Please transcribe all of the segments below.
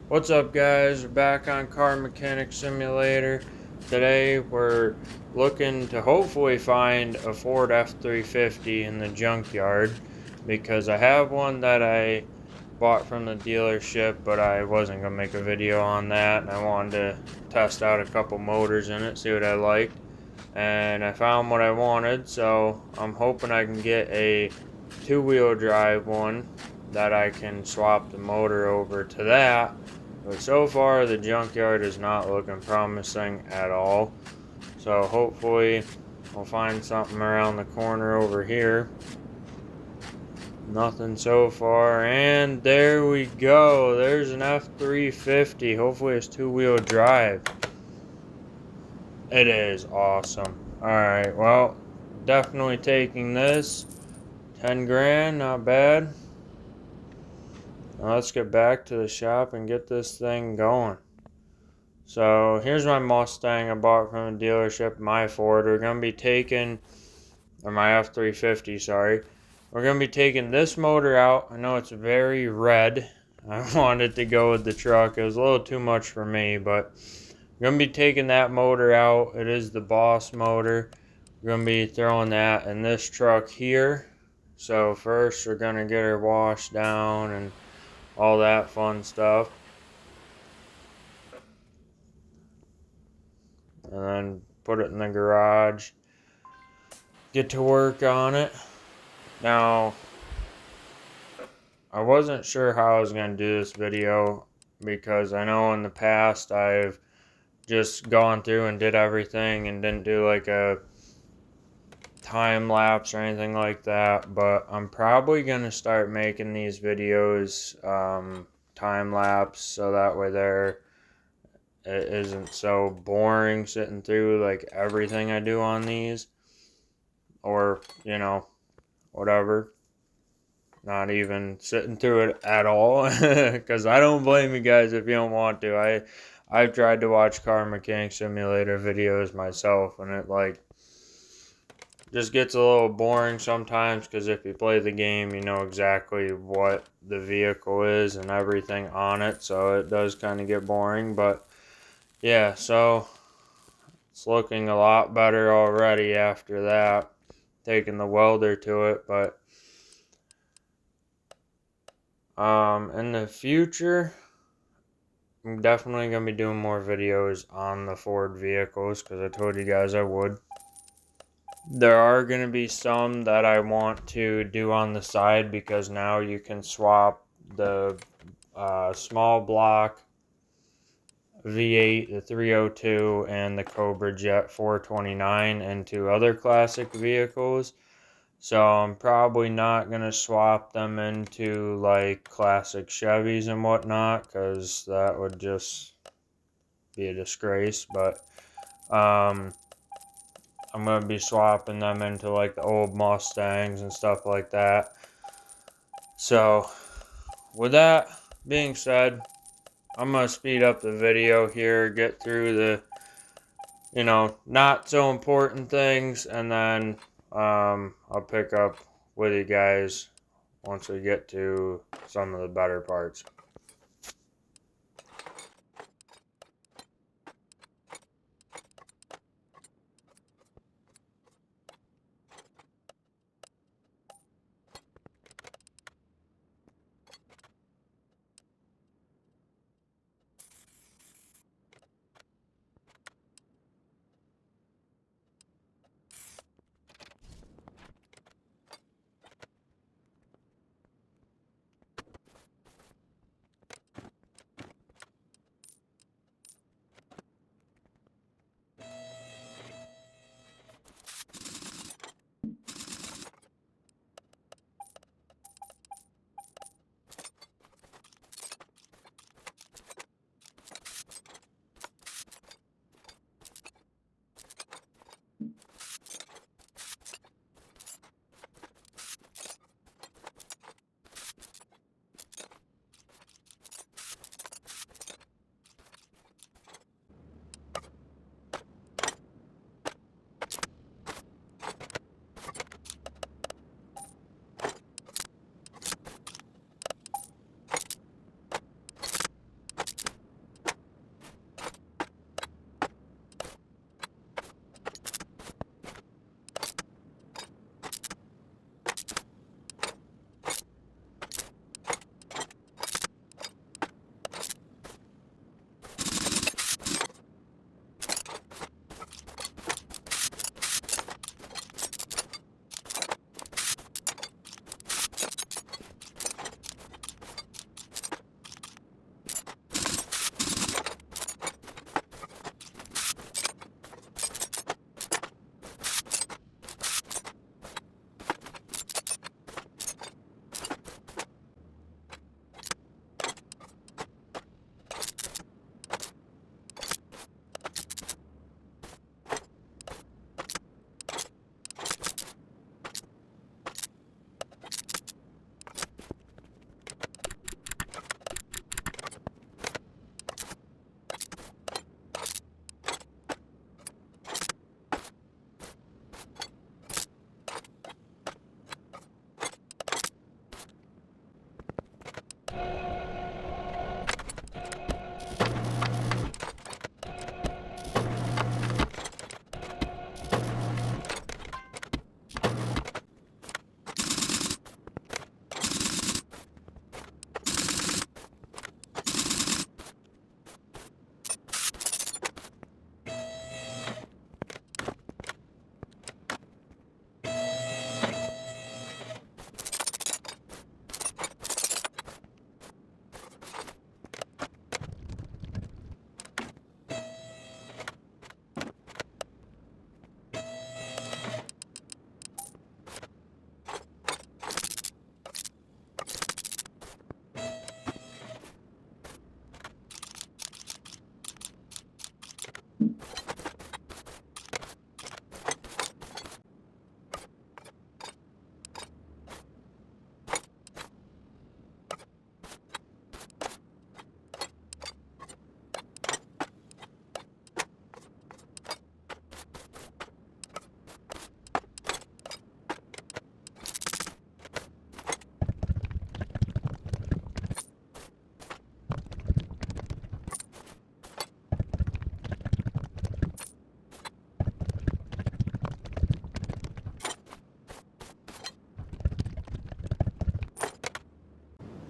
What's up, guys? We're back on Car Mechanic Simulator. Today we're looking to hopefully find a Ford F-350 in the junkyard, because I have one that I bought from the dealership, but I wasn't going to make a video on that, and I wanted to test out a couple motors in it, see what I liked, and I found what I wanted. So I'm hoping I can get a two-wheel drive one that I can swap the motor over to that. But so far the junkyard is not looking promising at all. So hopefully we'll find something around the corner over here. Nothing so far, and there we go. There's an F-350. Hopefully it's two-wheel drive. It is awesome. Alright, well, definitely taking this. 10 grand, not bad. Now let's get back to the shop and get this thing going. So here's my Mustang I bought from the dealership, my Ford. We're going to be taking, or my F-350, sorry. We're going to be taking this motor out. I know it's very red. I wanted to go with the truck. It was a little too much for me, but we're going to be taking that motor out. It is the Boss motor. We're going to be throwing that in this truck here. So first we're going to get her washed down and all that fun stuff. And then put it in the garage. Get to work on it. Now, I wasn't sure how I was going to do this video, because I know in the past I've just gone through and did everything and didn't do like a time lapse or anything like that. But I'm probably going to start making these videos time lapse, so that way it isn't so boring sitting through like everything I do on these, or whatever, not even sitting through it at all. Because I don't blame you guys if you don't want to. I've tried to watch Car Mechanic Simulator videos myself, and it like just gets a little boring sometimes, because if you play the game you know exactly what the vehicle is and everything on it, so it does kind of get boring. But yeah, so it's looking a lot better already after that, taking the welder to it. But in the future, I'm definitely going to be doing more videos on the Ford vehicles, because I told you guys I would. There are going to be some that I want to do on the side, because now you can swap the small block V8, the 302, and the Cobra Jet 429 into other classic vehicles. So I'm probably not going to swap them into like classic Chevys and whatnot, because that would just be a disgrace. But I'm going to be swapping them into like the old Mustangs and stuff like that. So with that being said, I'm going to speed up the video here, get through the not so important things, and then I'll pick up with you guys once we get to some of the better parts.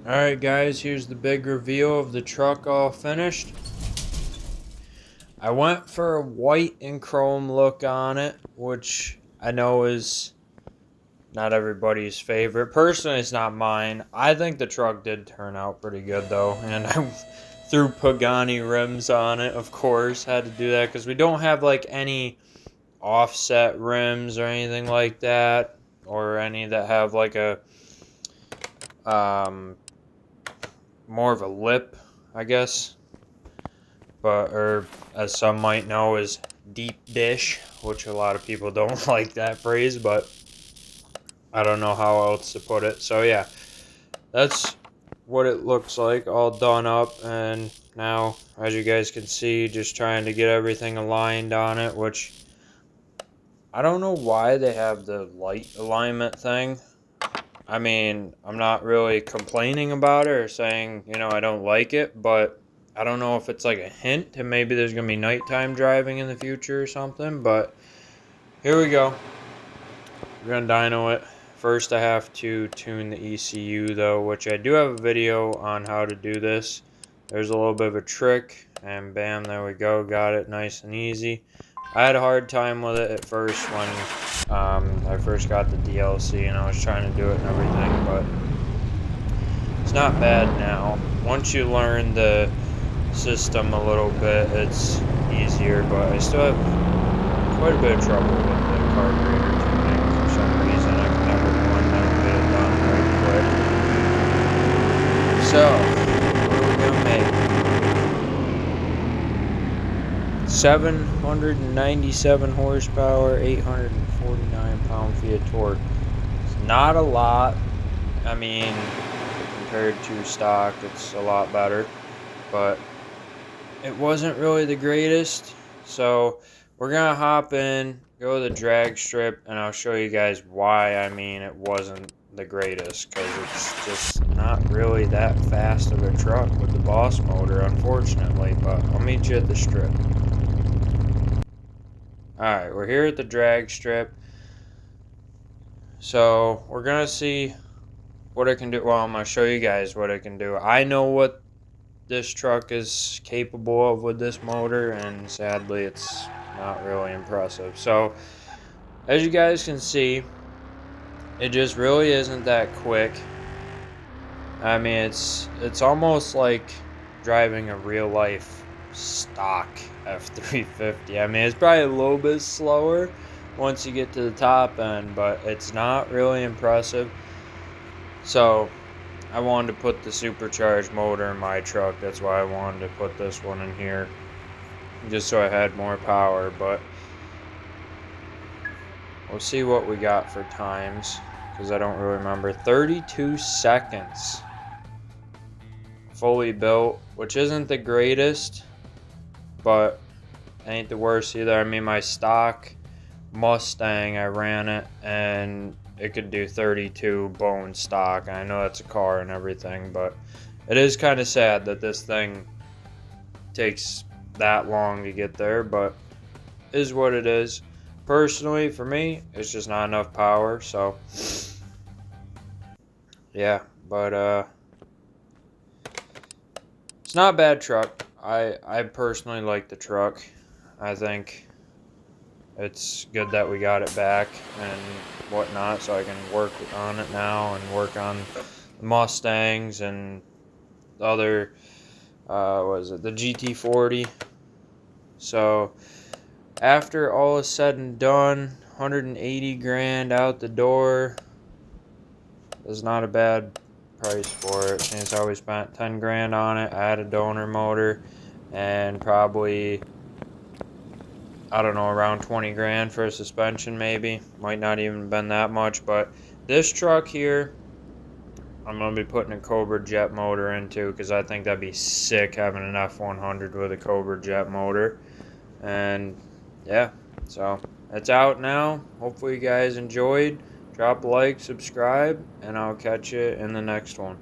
Alright guys, here's the big reveal of the truck all finished. I went for a white and chrome look on it, which I know is not everybody's favorite. Personally, it's not mine. I think the truck did turn out pretty good though, and I threw Pagani rims on it, of course. Had to do that because we don't have like any offset rims or anything like that, or any that have like a more of a lip, I guess, but, or as some might know, is deep dish, which a lot of people don't like that phrase, but I don't know how else to put it. So yeah, that's what it looks like, all done up. And now, as you guys can see, just trying to get everything aligned on it, which I don't know why they have the light alignment thing. I mean, I'm not really complaining about it or saying, you know, I don't like it, but I don't know if it's like a hint and maybe there's going to be nighttime driving in the future or something, but here we go. We're going to dyno it. First, I have to tune the ECU though, which I do have a video on how to do this. There's a little bit of a trick, and bam, there we go. Got it nice and easy. I had a hard time with it at first when I first got the DLC and I was trying to do it and everything, but it's not bad now. Once you learn the system a little bit, it's easier, but I still have quite a bit of trouble with the carburetor tuning for some reason. I can never one that get it done very quick. So, what are we gonna make? 797 horsepower, 849 pound-feet of torque. It's not a lot. I mean, compared to stock, it's a lot better, but it wasn't really the greatest. So we're gonna hop in, go to the drag strip, and I'll show you guys why I mean it wasn't the greatest, because it's just not really that fast of a truck with the Boss motor, unfortunately. But I'll meet you at the strip. Alright, we're here at the drag strip. So, we're going to see what it can do. Well, I'm going to show you guys what it can do. I know what this truck is capable of with this motor, and sadly, it's not really impressive. So, as you guys can see, it just really isn't that quick. I mean, it's almost like driving a real-life stock F-350. I mean, it's probably a little bit slower once you get to the top end, but it's not really impressive. So I wanted to put the supercharged motor in my truck. That's why I wanted to put this one in here, just so I had more power. But we'll see what we got for times, because I don't really remember. 32 seconds fully built, which isn't the greatest, but ain't the worst either. I mean, my stock Mustang, I ran it, and it could do 32 bone stock. I know that's a car and everything, but it is kind of sad that this thing takes that long to get there, but is what it is. Personally, for me, it's just not enough power, so yeah, but it's not a bad truck. I personally like the truck. I think it's good that we got it back and whatnot, so I can work on it now and work on the Mustangs and the other, what is it, the GT40. So after all is said and done, 180 grand out the door is not a bad price for it, since I always spent 10 grand on it. I had a donor motor and probably, I don't know, around 20 grand for a suspension, maybe. Might not even been that much, but this truck here, I'm going to be putting a Cobra Jet motor into, because I think that'd be sick having an F100 with a Cobra Jet motor. And yeah, so it's out now. Hopefully you guys enjoyed. Drop a like, subscribe, and I'll catch you in the next one.